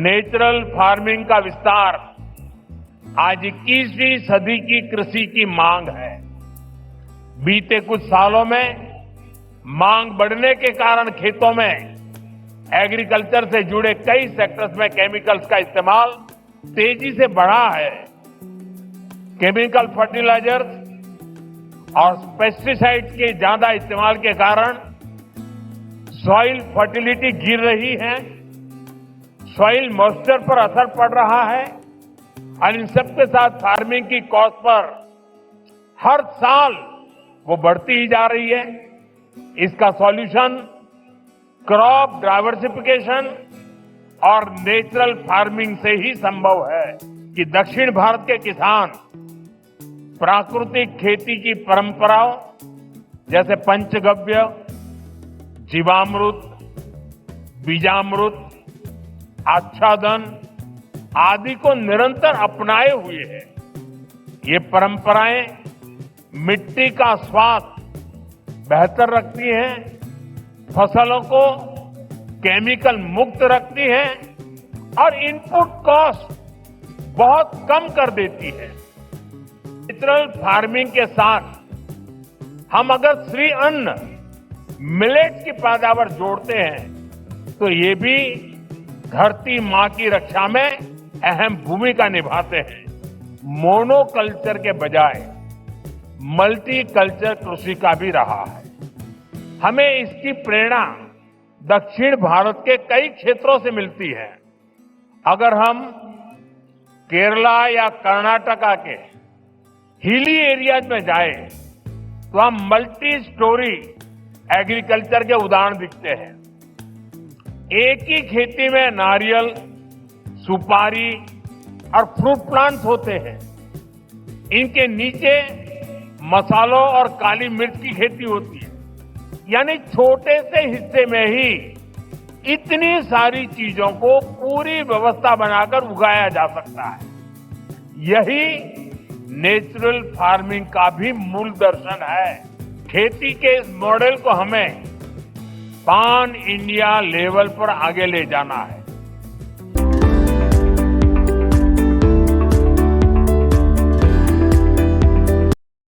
Natural farming का विस्तार आज 21वीं सदी की कृषि की मांग है। बीते कुछ सालों में मांग बढ़ने के कारण खेतों में एग्रीकल्चर से जुड़े कई सेक्टर्स में केमिकल्स का इस्तेमाल तेजी से बढ़ा है। केमिकल फर्टिलाइजर्स और पेस्टिसाइड्स के ज्यादा इस्तेमाल के कारण सॉइल फर्टिलिटी गिर रही है, सॉइल मॉइस्चर पर असर पड़ रहा है और इन सबके साथ फार्मिंग की कॉस्ट पर हर साल वो बढ़ती ही जा रही है। इसका सॉल्यूशन क्रॉप डाइवर्सिफिकेशन और नेचुरल फार्मिंग से ही संभव है कि दक्षिण भारत के किसान प्राकृतिक खेती की परंपराओं जैसे पंचगव्य, जीवामृत, बीजामृत, आच्छादन आदि को निरंतर अपनाए हुए हैं। ये परंपराएं मिट्टी का स्वाद बेहतर रखती हैं, फसलों को केमिकल मुक्त रखती हैं और इनपुट कॉस्ट बहुत कम कर देती है। नेचुरल फार्मिंग के साथ हम अगर श्री अन्न मिलेट्स की पैदावार जोड़ते हैं तो ये भी धरती मां की रक्षा में अहम भूमिका निभाते हैं। मोनोकल्चर के बजाय मल्टी कल्चर कृषि का भी रहा है। हमें इसकी प्रेरणा दक्षिण भारत के कई क्षेत्रों से मिलती है। अगर हम केरला या कर्नाटका के हिली एरियाज में जाएं तो हम मल्टी स्टोरी एग्रीकल्चर के उदाहरण दिखते हैं। एक ही खेती में नारियल, सुपारी और फ्रूट प्लांट्स होते हैं। इनके नीचे मसालों और काली मिर्च की खेती होती है। यानी छोटे से हिस्से में ही इतनी सारी चीजों को पूरी व्यवस्था बनाकर उगाया जा सकता है। यही नेचुरल फार्मिंग का भी मूल दर्शन है। खेती के इस मॉडल को हमें पान इंडिया लेवल पर आगे ले जाना है।